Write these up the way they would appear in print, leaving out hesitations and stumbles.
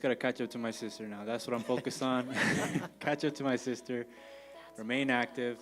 Gotta catch up to my sister now. That's what I'm focused on. Catch up to my sister, remain active,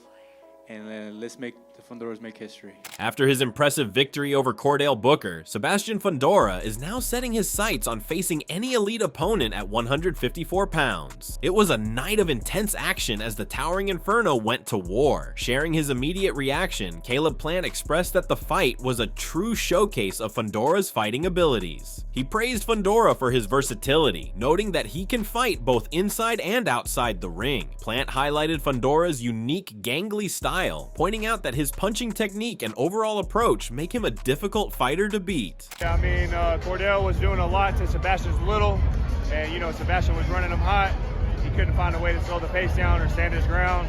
and then let's make the Fundoras make history. After his impressive victory over Cordell Booker, Sebastian Fundora is now setting his sights on facing any elite opponent at 154 pounds. It was a night of intense action as the Towering Inferno went to war. Sharing his immediate reaction, Caleb Plant expressed that the fight was a true showcase of Fundora's fighting abilities. He praised Fundora for his versatility, noting that he can fight both inside and outside the ring. Plant highlighted Fundora's unique gangly style, pointing out that his punching technique and overall approach make him a difficult fighter to beat. Yeah, I mean, Cordell was doing a lot to Sebastian's little, and Sebastian was running him hot. He couldn't find a way to slow the pace down or stand his ground.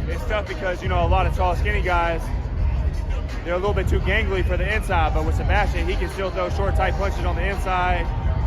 It's tough because, a lot of tall, skinny guys, they're a little bit too gangly for the inside, but with Sebastian, he can still throw short, tight punches on the inside.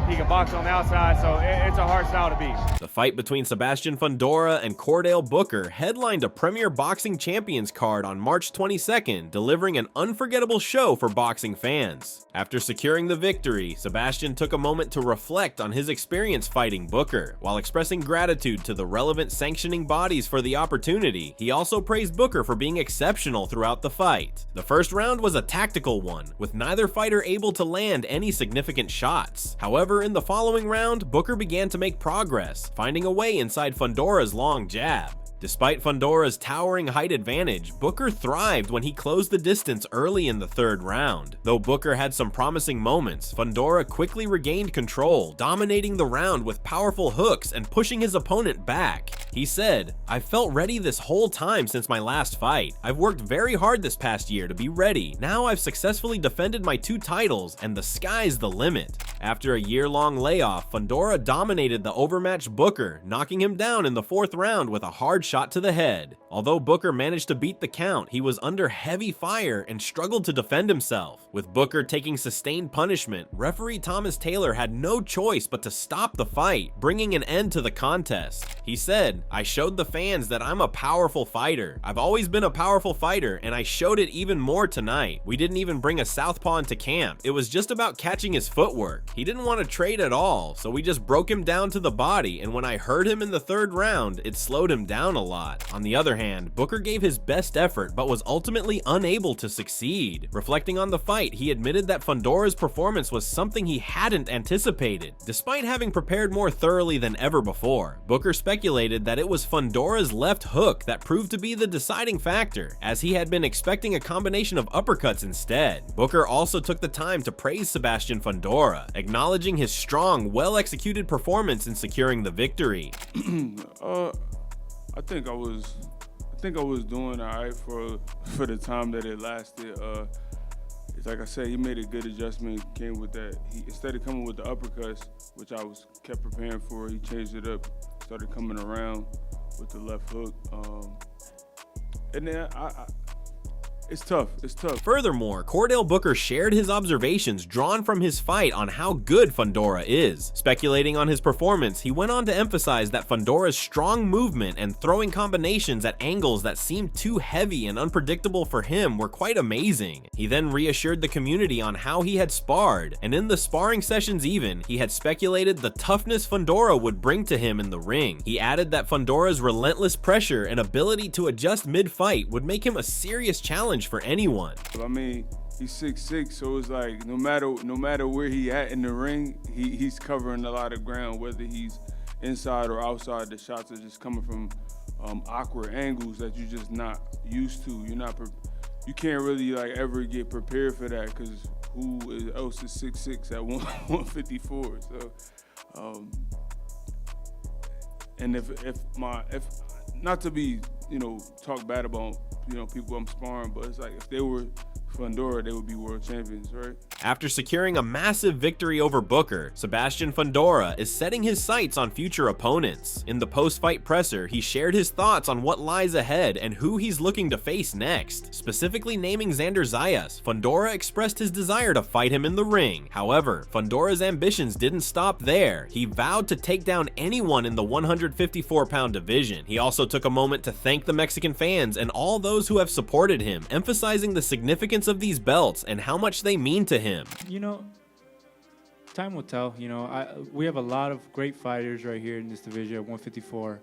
He can box on the outside, so it's a hard style to beat. The fight between Sebastian Fundora and Cordell Booker headlined a Premier Boxing Champions card on March 22nd, delivering an unforgettable show for boxing fans. After securing the victory, Sebastian took a moment to reflect on his experience fighting Booker. While expressing gratitude to the relevant sanctioning bodies for the opportunity, he also praised Booker for being exceptional throughout the fight. The first round was a tactical one, with neither fighter able to land any significant shots. However, in the following round, Booker began to make progress, finding a way inside Fundora's long jab. Despite Fundora's towering height advantage, Booker thrived when he closed the distance early in the third round. Though Booker had some promising moments, Fundora quickly regained control, dominating the round with powerful hooks and pushing his opponent back. He said, "I felt ready this whole time since my last fight. I've worked very hard this past year to be ready. Now I've successfully defended my 2 titles and the sky's the limit." After a year-long layoff, Fundora dominated the overmatched Booker, knocking him down in the 4th round with a hard shot to the head. Although Booker managed to beat the count, he was under heavy fire and struggled to defend himself. With Booker taking sustained punishment, referee Thomas Taylor had no choice but to stop the fight, bringing an end to the contest. He said, "I showed the fans that I'm a powerful fighter. I've always been a powerful fighter, and I showed it even more tonight. We didn't even bring a southpaw into camp. It was just about catching his footwork. He didn't want to trade at all, so we just broke him down to the body, and when I hurt him in the 3rd round, it slowed him down a lot." On the other hand, Booker gave his best effort but was ultimately unable to succeed. Reflecting on the fight, he admitted that Fundora's performance was something he hadn't anticipated. Despite having prepared more thoroughly than ever before, Booker speculated that it was Fundora's left hook that proved to be the deciding factor, as he had been expecting a combination of uppercuts instead. Booker also took the time to praise Sebastian Fundora, acknowledging his strong, well-executed performance in securing the victory. I think I was doing all right for the time that it lasted. It's like I said, he made a good adjustment. Came with that. He, instead of coming with the uppercuts, which I kept preparing for, he changed it up. Started coming around with the left hook. And then it's tough. Furthermore, Cordell Booker shared his observations drawn from his fight on how good Fundora is. Speculating on his performance, he went on to emphasize that Fundora's strong movement and throwing combinations at angles that seemed too heavy and unpredictable for him were quite amazing. He then reassured the community on how he had sparred, and in the sparring sessions even, he had speculated the toughness Fundora would bring to him in the ring. He added that Fundora's relentless pressure and ability to adjust mid-fight would make him a serious challenge for anyone. I mean, he's 6'6", so it's like no matter where he at in the ring, he's covering a lot of ground, whether he's inside or outside. The shots are just coming from awkward angles that you're just not used to. You can't really ever get prepared for that, because who else is 6'6" at 154? So, and if not to be talk bad about people I'm sparring, but it's like if they were Fundora, they would be world champions, right? After securing a massive victory over Booker, Sebastian Fundora is setting his sights on future opponents. In the post-fight presser, he shared his thoughts on what lies ahead and who he's looking to face next. Specifically naming Xander Zayas, Fundora expressed his desire to fight him in the ring. However, Fundora's ambitions didn't stop there. He vowed to take down anyone in the 154-pound division. He also took a moment to thank the Mexican fans and all those who have supported him, emphasizing the significance of these belts and how much they mean to him. time will tell. You know, we have a lot of great fighters right here in this division at 154.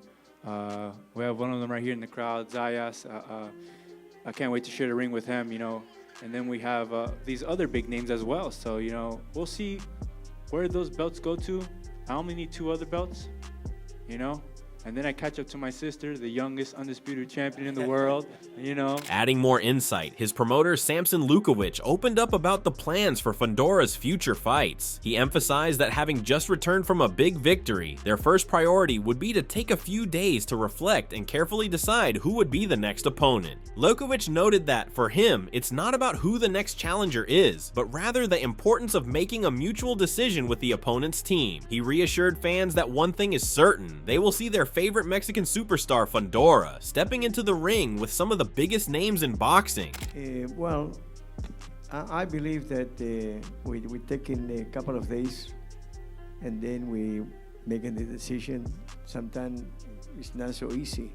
We have one of them right here in the crowd, Zayas. I can't wait to share the ring with him, you know. And then we have these other big names as well. So, you know, we'll see where those belts go to. I only need 2 other belts, you know. And then I catch up to my sister, the youngest undisputed champion in the world, you know. Adding more insight, his promoter Samson Lukovic opened up about the plans for Fundora's future fights. He emphasized that having just returned from a big victory, their first priority would be to take a few days to reflect and carefully decide who would be the next opponent. Lukovic noted that, for him, it's not about who the next challenger is, but rather the importance of making a mutual decision with the opponent's team. He reassured fans that one thing is certain, they will see their favorite Mexican superstar Fundora stepping into the ring with some of the biggest names in boxing. Well, I believe that we take in a couple of days and then we making the decision. Sometimes it's not so easy.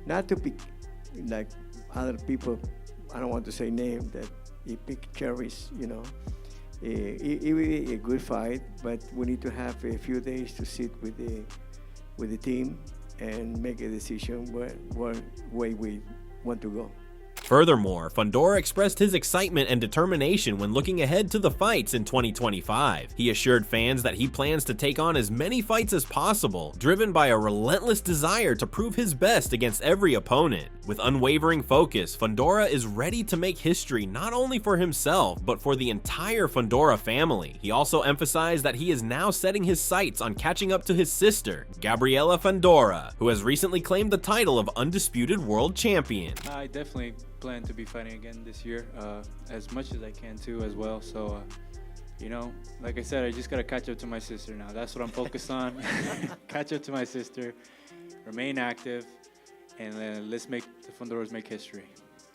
Not to pick like other people, I don't want to say name, that he pick cherries, you know. It will be a good fight, but we need to have a few days to sit with the team and make a decision what way we want to go. Furthermore, Fundora expressed his excitement and determination when looking ahead to the fights in 2025. He assured fans that he plans to take on as many fights as possible, driven by a relentless desire to prove his best against every opponent. With unwavering focus, Fundora is ready to make history not only for himself, but for the entire Fundora family. He also emphasized that he is now setting his sights on catching up to his sister, Gabriela Fundora, who has recently claimed the title of Undisputed World Champion. I definitely plan to be fighting again this year, as much as I can too as well. So, you know, like I said, I just got to catch up to my sister now. That's what I'm focused on. Catch up to my sister, remain active, and then let's make the Fundoras make history.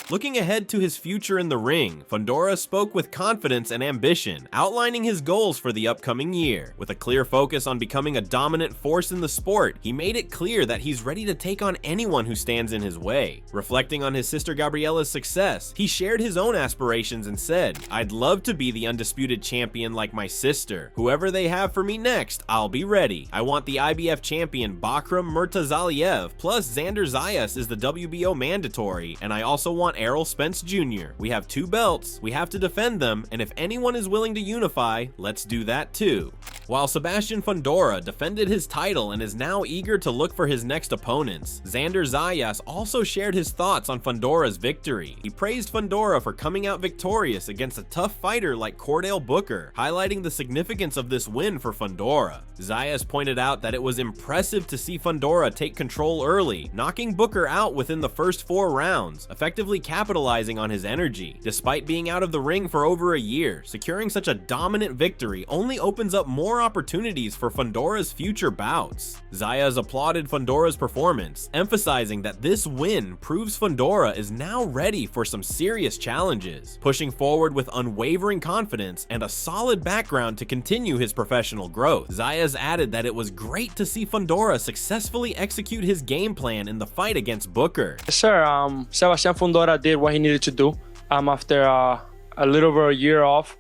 Looking ahead to his future in the ring, Fundora spoke with confidence and ambition, outlining his goals for the upcoming year. With a clear focus on becoming a dominant force in the sport, he made it clear that he's ready to take on anyone who stands in his way. Reflecting on his sister Gabriela's success, he shared his own aspirations and said, "I'd love to be the undisputed champion like my sister. Whoever they have for me next, I'll be ready. I want the IBF champion Bakram Murtazaliev, plus Xander Zayas is the WBO mandatory, and I also want Errol Spence Jr. We have 2 belts, we have to defend them, and if anyone is willing to unify, let's do that too." While Sebastian Fundora defended his title and is now eager to look for his next opponents, Xander Zayas also shared his thoughts on Fundora's victory. He praised Fundora for coming out victorious against a tough fighter like Cordell Booker, highlighting the significance of this win for Fundora. Zayas pointed out that it was impressive to see Fundora take control early, knocking Booker out within the first 4 rounds, effectively capitalizing on his energy. Despite being out of the ring for over a year, securing such a dominant victory only opens up more opportunities for Fundora's future bouts. Zayas applauded Fundora's performance, emphasizing that this win proves Fundora is now ready for some serious challenges, pushing forward with unwavering confidence and a solid background to continue his professional growth. Zayas added that it was great to see Fundora successfully execute his game plan in the fight against Booker. Yes, sir. Sebastian Fundora did what he needed to do. After a little over a year off,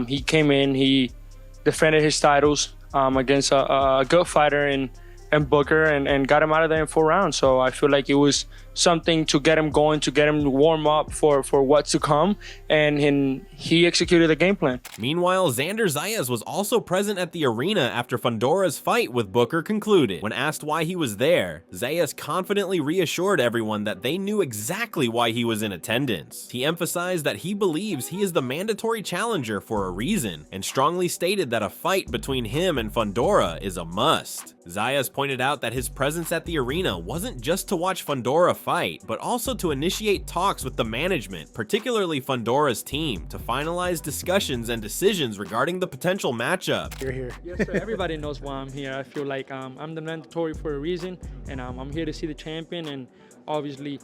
he came in, he defended his titles against a good fighter in Booker and got him out of there in 4 rounds. So I feel like it was something to get him going, to get him to warm up for what's to come, and he executed the game plan. Meanwhile, Xander Zayas was also present at the arena after Fundora's fight with Booker concluded. When asked why he was there, Zayas confidently reassured everyone that they knew exactly why he was in attendance. He emphasized that he believes he is the mandatory challenger for a reason, and strongly stated that a fight between him and Fundora is a must. Zayas pointed out that his presence at the arena wasn't just to watch Fundora fight, but also to initiate talks with the management, particularly Fundora's team, to finalize discussions and decisions regarding the potential matchup. You're here. Yes, sir. Everybody knows why I'm here. I feel like I'm the mandatory for a reason, and I'm here to see the champion and obviously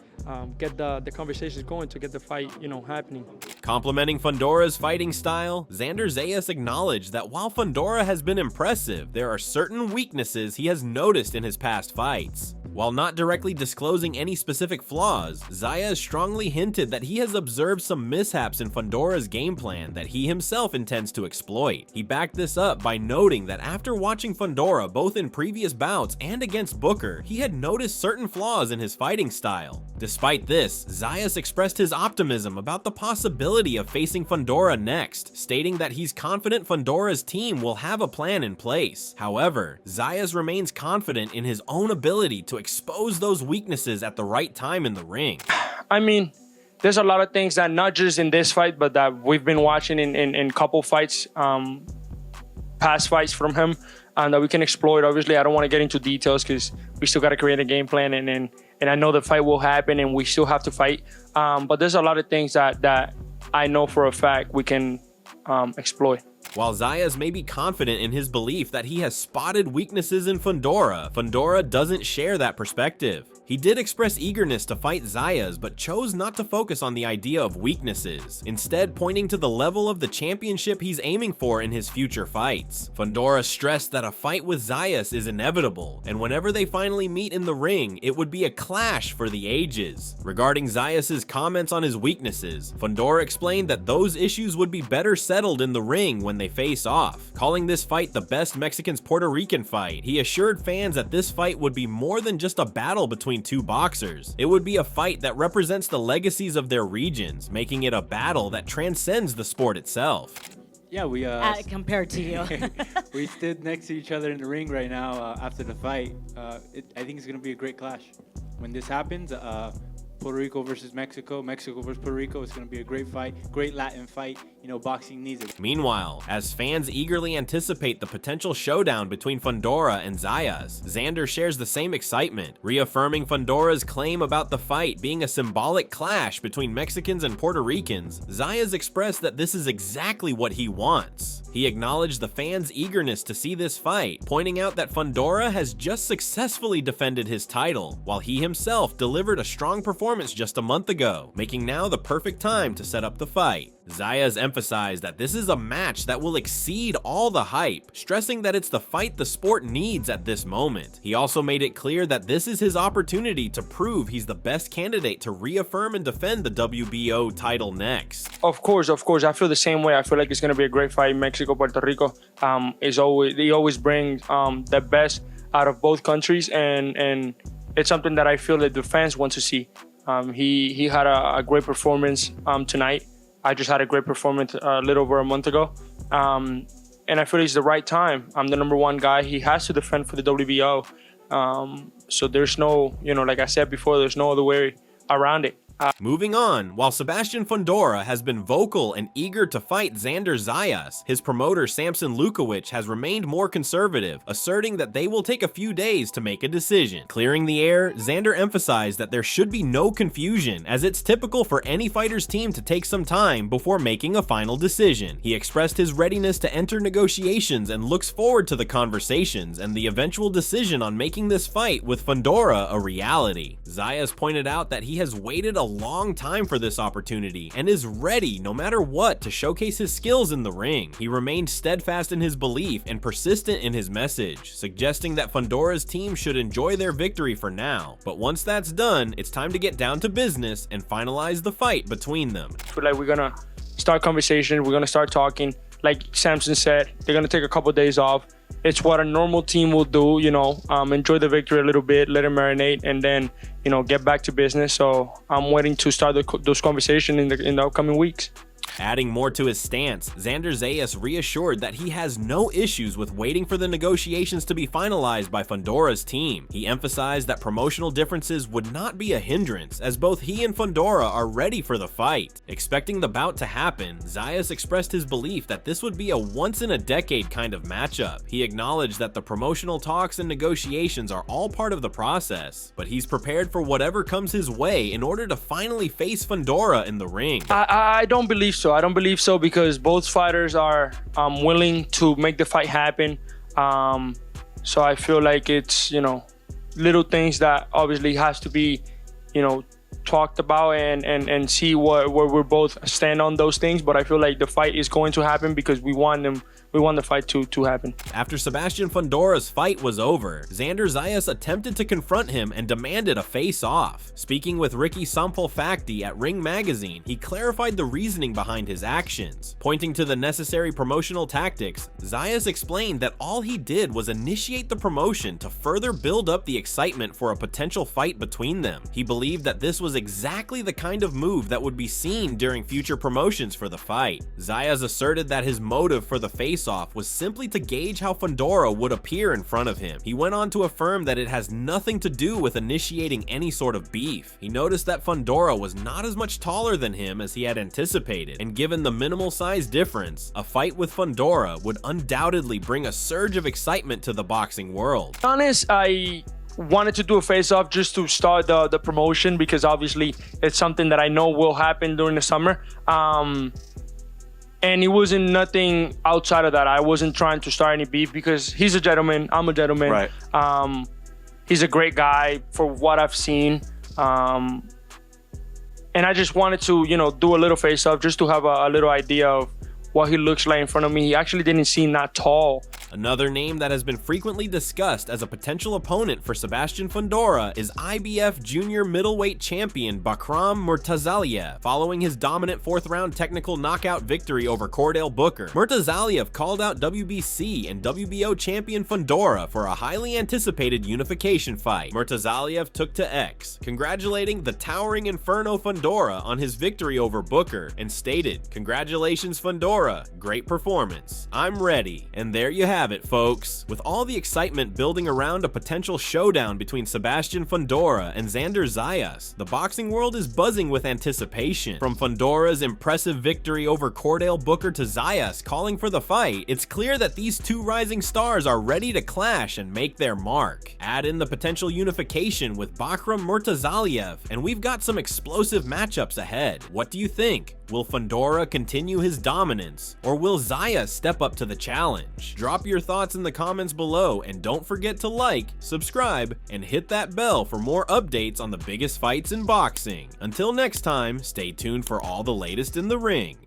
get the conversations going to get the fight, happening. Complimenting Fundora's fighting style, Xander Zayas acknowledged that while Fundora has been impressive, there are certain weaknesses he has noticed in his past fights. While not directly disclosing any specific flaws, Zayas strongly hinted that he has observed some mishaps in Fundora's game plan that he himself intends to exploit. He backed this up by noting that after watching Fundora both in previous bouts and against Booker, he had noticed certain flaws in his fighting style. Despite this, Zayas expressed his optimism about the possibility of facing Fundora next, stating that he's confident Fundora's team will have a plan in place. However, Zayas remains confident in his own ability to expose those weaknesses at the right time in the ring. I mean, there's a lot of things that not just in this fight, but that we've been watching in couple fights, past fights from him, that we can exploit. Obviously, I don't want to get into details because we still got to create a game plan, and I know the fight will happen and we still have to fight. But there's a lot of things that I know for a fact we can exploit. While Zayas may be confident in his belief that he has spotted weaknesses in Fundora, Fundora doesn't share that perspective. He did express eagerness to fight Zayas, but chose not to focus on the idea of weaknesses, instead pointing to the level of the championship he's aiming for in his future fights. Fundora stressed that a fight with Zayas is inevitable, and whenever they finally meet in the ring, it would be a clash for the ages. Regarding Zayas' comments on his weaknesses, Fundora explained that those issues would be better settled in the ring when they face off. Calling this fight the best Mexican's Puerto Rican fight, he assured fans that this fight would be more than just a battle between two boxers. It would be a fight that represents the legacies of their regions, making it a battle that transcends the sport itself. Yeah, we compared to you. we stood next to each other in the ring right now after the fight. I think it's going to be a great clash. When this happens, Puerto Rico versus Mexico, Mexico versus Puerto Rico, it's going to be a great fight, great Latin fight. You know, boxing needs it. Meanwhile, as fans eagerly anticipate the potential showdown between Fundora and Zayas, Xander shares the same excitement, reaffirming Fundora's claim about the fight being a symbolic clash between Mexicans and Puerto Ricans. Zayas expressed that this is exactly what he wants. He acknowledged the fans' eagerness to see this fight, pointing out that Fundora has just successfully defended his title, while he himself delivered a strong performance just a month ago, making now the perfect time to set up the fight. Zayas emphasized that this is a match that will exceed all the hype, stressing that it's the fight the sport needs at this moment. He also made it clear that this is his opportunity to prove he's the best candidate to reaffirm and defend the WBO title next. Of course. I feel the same way. I feel like it's going to be a great fight. Mexico, Puerto Rico, they always bring the best out of both countries, and it's something that I feel that the fans want to see. He had a great performance tonight. I just had a great performance a little over a month ago. And I feel it's the right time. I'm the number one guy. He has to defend for the WBO. So there's no, like I said before, there's no other way around it. Moving on, while Sebastian Fundora has been vocal and eager to fight Xander Zayas, his promoter Samson Lukowicz has remained more conservative, asserting that they will take a few days to make a decision. Clearing the air, Xander emphasized that there should be no confusion, as it's typical for any fighter's team to take some time before making a final decision. He expressed his readiness to enter negotiations and looks forward to the conversations and the eventual decision on making this fight with Fundora a reality. Zayas pointed out that he has waited a long time for this opportunity and is ready no matter what to showcase his skills in the ring. He remained steadfast in his belief and persistent in his message, suggesting that Fundora's team should enjoy their victory for now. But once that's done, it's time to get down to business and finalize the fight between them. Like, we're gonna start conversation, we're gonna start talking. Like Samson said, they're gonna take a couple of days off. It's what a normal team will do, enjoy the victory a little bit, let it marinate, and then, get back to business. So I'm waiting to start those conversations in the upcoming weeks. Adding more to his stance, Xander Zayas reassured that he has no issues with waiting for the negotiations to be finalized by Fundora's team. He emphasized that promotional differences would not be a hindrance, as both he and Fundora are ready for the fight. Expecting the bout to happen, Zayas expressed his belief that this would be a once-in-a-decade kind of matchup. He acknowledged that the promotional talks and negotiations are all part of the process, but he's prepared for whatever comes his way in order to finally face Fundora in the ring. I don't believe so. I don't believe so because both fighters are willing to make the fight happen. So I feel like it's, little things that obviously has to be, talked about and see where we're both stand on those things. But I feel like the fight is going to happen because we want them we want the fight to happen. After Sebastian Fundora's fight was over, Xander Zayas attempted to confront him and demanded a face-off. Speaking with Ricky Sampolfacti at Ring Magazine, he clarified the reasoning behind his actions. Pointing to the necessary promotional tactics, Zayas explained that all he did was initiate the promotion to further build up the excitement for a potential fight between them. He believed that this was exactly the kind of move that would be seen during future promotions for the fight. Zayas asserted that his motive for the face-off was simply to gauge how Fundora would appear in front of him. He went on to affirm that it has nothing to do with initiating any sort of beef. He noticed that Fundora was not as much taller than him as he had anticipated, and given the minimal size difference, a fight with Fundora would undoubtedly bring a surge of excitement to the boxing world. To be honest, I wanted to do a face-off just to start the promotion, because obviously it's something that I know will happen during the summer. And it wasn't nothing outside of that. I wasn't trying to start any beef because he's a gentleman, I'm a gentleman. Right. He's a great guy for what I've seen. And I just wanted to, do a little face-off just to have a little idea of what he looks like in front of me. He actually didn't seem that tall. Another name that has been frequently discussed as a potential opponent for Sebastian Fundora is IBF junior middleweight champion Bakram Murtazaliev. Following his dominant 4th round technical knockout victory over Cordell Booker, Murtazaliev called out WBC and WBO champion Fundora for a highly anticipated unification fight. Murtazaliev took to X, congratulating the towering Inferno Fundora on his victory over Booker, and stated, "Congratulations Fundora, great performance. I'm ready." And there you have it, folks. With all the excitement building around a potential showdown between Sebastian Fundora and Xander Zayas, the boxing world is buzzing with anticipation. From Fundora's impressive victory over Cordell Booker to Zayas calling for the fight, it's clear that these two rising stars are ready to clash and make their mark. Add in the potential unification with Bakram Murtazaliev, and we've got some explosive matchups ahead. What do you think? Will Fundora continue his dominance, or will Zayas step up to the challenge? Drop your thoughts in the comments below, and don't forget to like, subscribe, and hit that bell for more updates on the biggest fights in boxing. Until next time, stay tuned for all the latest in the ring.